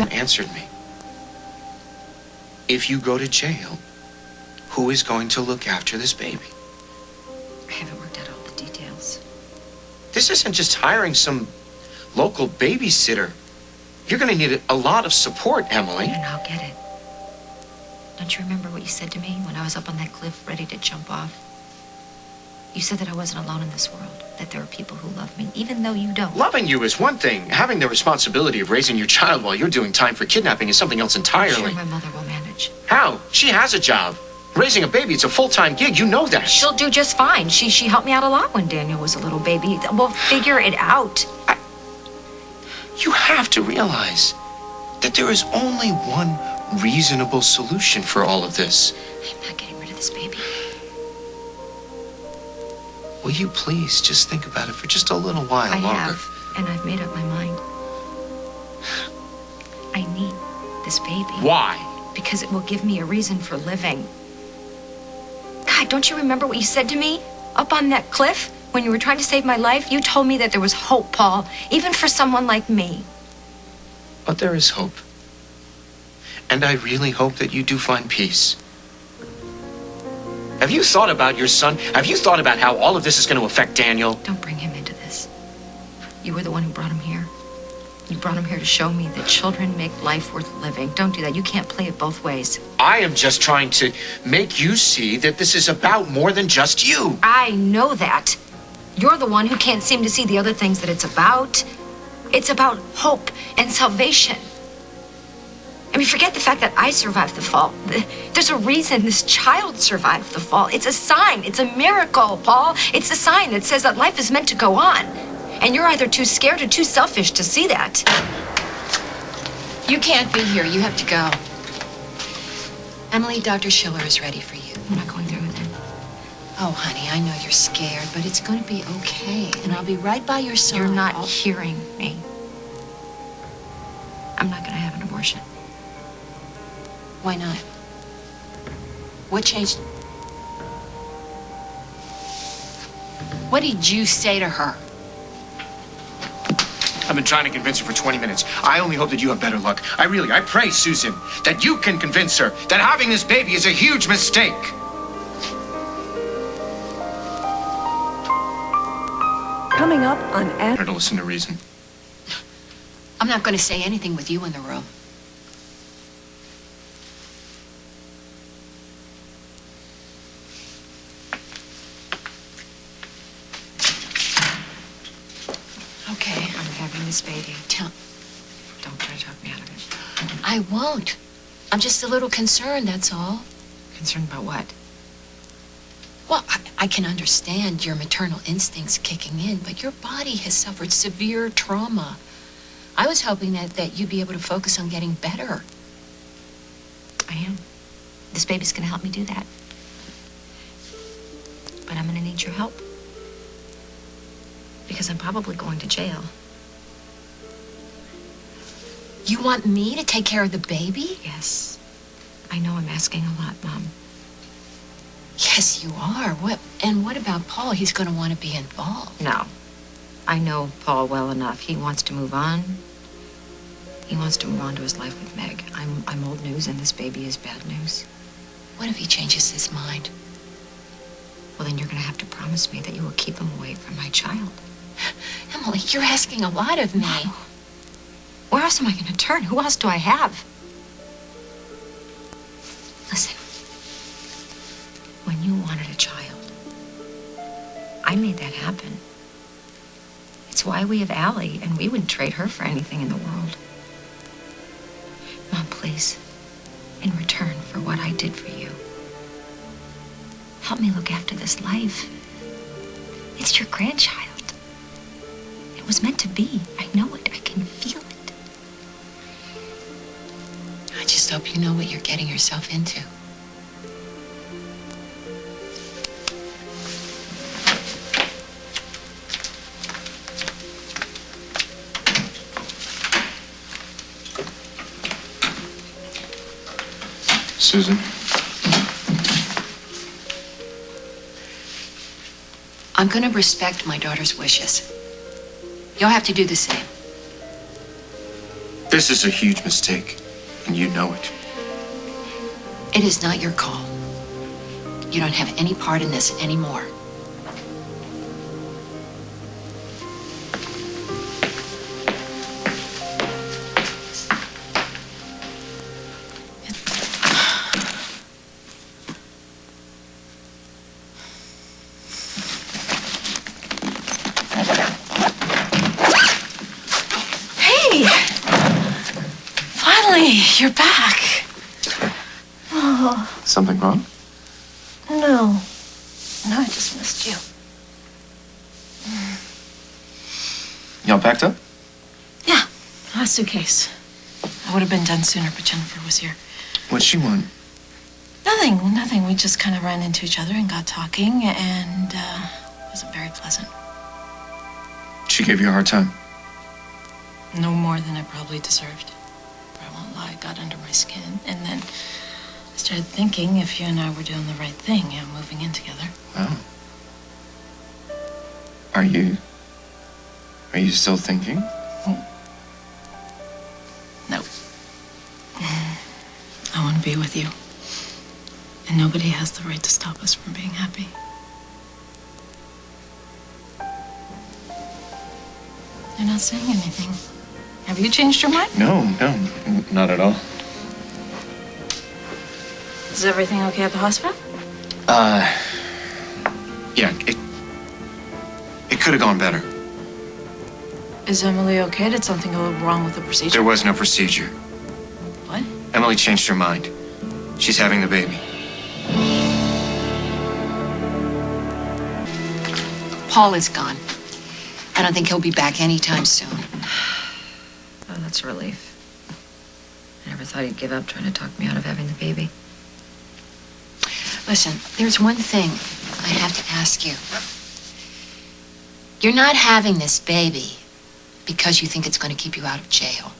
Answered me. If you go to jail, who is going to look after this baby? I haven't worked out all the details. This isn't just hiring some local babysitter. You're going to need a lot of support, Emily. And I'll get it. Don't you remember what you said to me when I was up on that cliff ready to jump off? You said that I wasn't alone in this world, that there are people who love me, even though you don't. Loving you is one thing. Having the responsibility of raising your child while you're doing time for kidnapping is something else entirely. I'm sure my mother will manage. How? She has a job. Raising a baby, it's a full-time gig. You know that. She'll do just fine. She helped me out a lot when Daniel was a little baby. We'll figure it out. You have to realize that there is only one reasonable solution for all of this. I'm not getting rid of this baby. Will you please just think about it for just a little while I longer? have, and I've made up my mind. I need this baby. Why? Because it will give me a reason for living. God, don't you remember what you said to me up on that cliff when you were trying to save my life? You told me that there was hope, Paul, even for someone like me. But there is hope. And I really hope that you do find peace. Have you thought about your son? Have you thought about how all of this is going to affect Daniel? Don't bring him into this. You were the one who brought him here. You brought him here to show me that children make life worth living. Don't do that. You can't play it both ways. I am just trying to make you see that this is about more than just you. I know that. You're the one who can't seem to see the other things that it's about. It's about hope and salvation. I mean, forget the fact that I survived the fall. There's a reason this child survived the fall. It's a sign. It's a miracle, Paul. It's a sign that says that life is meant to go on. And you're either too scared or too selfish to see that. You can't be here. You have to go. Emily, Dr. Schiller is ready for you. I'm not going through with it. Oh, honey, I know you're scared, but it's going to be okay. And I'll be right by your side. You're not hearing me. I'm not going to have an abortion. Why not? What changed? What did you say to her? I've been trying to convince her for 20 minutes. I only hope that you have better luck. I pray, Susan, that you can convince her that having this baby is a huge mistake. Coming up on I don't listen to reason. I'm not going to say anything with you in the room. Okay. I'm having this baby. Don't try to talk me out of it. I won't. I'm just a little concerned, that's all. Concerned about what? Well, I can understand your maternal instincts kicking in, but your body has suffered severe trauma. I was hoping that you'd be able to focus on getting better. I am. This baby's going to help me do that. But I'm going to need your help. Because I'm probably going to jail. You want me to take care of the baby? Yes. I know I'm asking a lot, Mom. Yes, you are. What about Paul? He's going to want to be involved. No. I know Paul well enough. He wants to move on. He wants to move on to his life with Meg. I'm old news, and this baby is bad news. What if he changes his mind? Well, then you're going to have to promise me that you will keep him away from my child. Emily, you're asking a lot of me. No. Where else am I going to turn? Who else do I have? Listen. When you wanted a child, I made that happen. It's why we have Allie, and we wouldn't trade her for anything in the world. Mom, please, in return for what I did for you, help me look after this life. It's your grandchild. It was meant to be. I know it. I can feel it. I just hope you know what you're getting yourself into. Susan? I'm going to respect my daughter's wishes. You'll have to do the same. This is a huge mistake, and you know it. It is not your call. You don't have any part in this anymore. You're back. Oh, Something wrong? no. No, I just missed you. Y'all packed up? Yeah, last suitcase. I would have been done sooner, but Jennifer was here. What'd she want? Nothing. We just kind of ran into each other and got talking, and it wasn't very pleasant. She gave you a hard time. No more than I probably deserved. I won't lie, it got under my skin. And then I started thinking if you and I were doing the right thing, moving in together. Wow. Are you still thinking? No. I want to be with you. And nobody has the right to stop us from being happy. You're not saying anything. Have you changed your mind? No, not at all. Is everything okay at the hospital? Yeah, it could have gone better. Is Emily okay? Did something go wrong with the procedure? There was no procedure. What? Emily changed her mind. She's having the baby. Paul is gone. I don't think he'll be back anytime soon. Oh, that's a relief. I never thought he'd give up trying to talk me out of having the baby. Listen, there's one thing I have to ask you. You're not having this baby because you think it's going to keep you out of jail.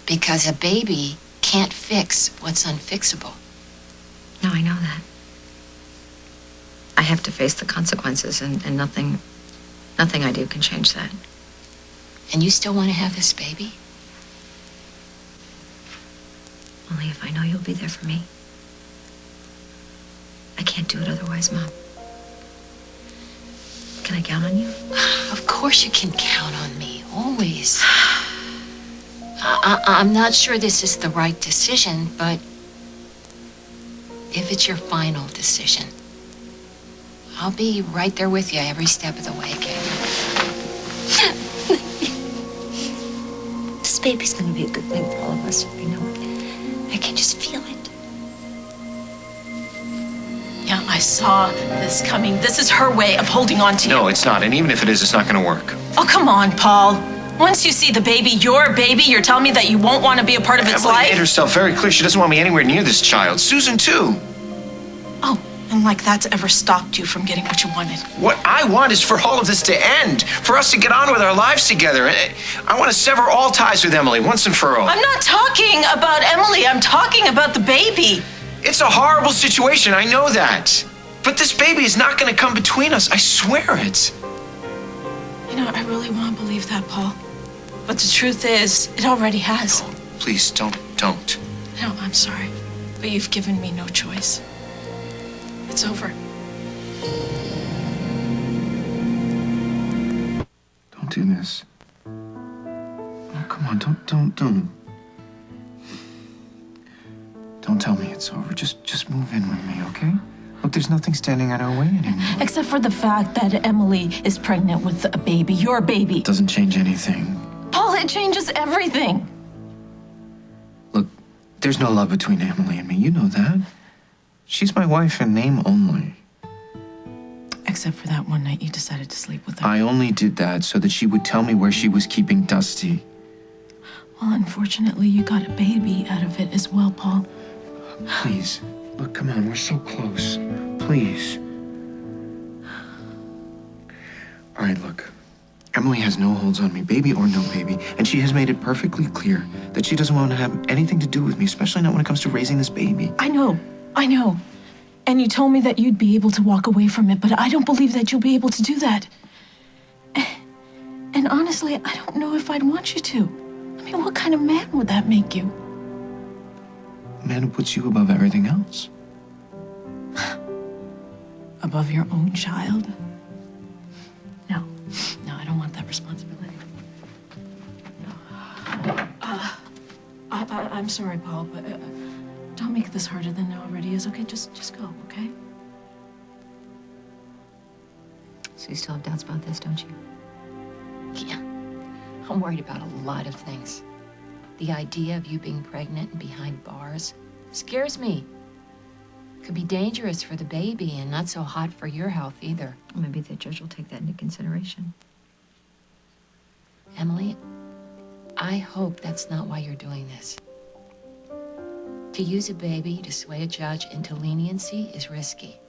Because a baby can't fix what's unfixable. No, I know that. I have to face the consequences, and nothing I do can change that. And you still want to have this baby? Only if I know you'll be there for me. I can't do it otherwise, Mom. Can I count on you? Of course you can count on me, always. I'm not sure this is the right decision, but if it's your final decision, I'll be right there with you every step of the way, Kate. This baby's gonna be a good thing for all of us. I know it. I can just feel it. Yeah, I saw this coming. This is her way of holding on to you. No, it's not. And even if it is, it's not going to work. Oh, come on, Paul. Once you see the baby, your baby, you're telling me that you won't want to be a part of its Emily life? made herself very clear she doesn't want me anywhere near this child. Susan, too. Oh, and like that's ever stopped you from getting what you wanted. What I want is for all of this to end, for us to get on with our lives together. I want to sever all ties with Emily once and for all. I'm not talking about Emily. I'm talking about the baby. It's a horrible situation, I know that. But this baby is not going to come between us. I swear it. You know, I really want to believe that, Paul. But the truth is, it already has. No, please, don't. No, I'm sorry. But you've given me no choice. It's over. Don't do this. Oh, come on, don't. Don't tell me it's over. Just move in with me, okay? Look, there's nothing standing in our way anymore. Except for the fact that Emily is pregnant with a baby, your baby. It doesn't change anything. Paul, it changes everything. Look, there's no love between Emily and me. You know that. She's my wife in name only. Except for that one night you decided to sleep with her. I only did that so that she would tell me where she was keeping Dusty. Well, unfortunately, you got a baby out of it as well, Paul. Please. Look, come on. We're so close. Please. All right, look. Emily has no holds on me, baby or no baby, and she has made it perfectly clear that she doesn't want to have anything to do with me, especially not when it comes to raising this baby. I know. And you told me that you'd be able to walk away from it, but I don't believe that you'll be able to do that. And And honestly, I don't know if I'd want you to. I mean, what kind of man would that make you? A man who puts you above everything else. Above your own child? No, I don't want that responsibility. No. I'm sorry, Paul, but don't make this harder than it already is, okay? Just go, okay? So you still have doubts about this, don't you? Yeah. I'm worried about a lot of things. The idea of you being pregnant and behind bars scares me. Could be dangerous for the baby and not so hot for your health either. Maybe the judge will take that into consideration. Emily, I hope that's not why you're doing this. To use a baby to sway a judge into leniency is risky.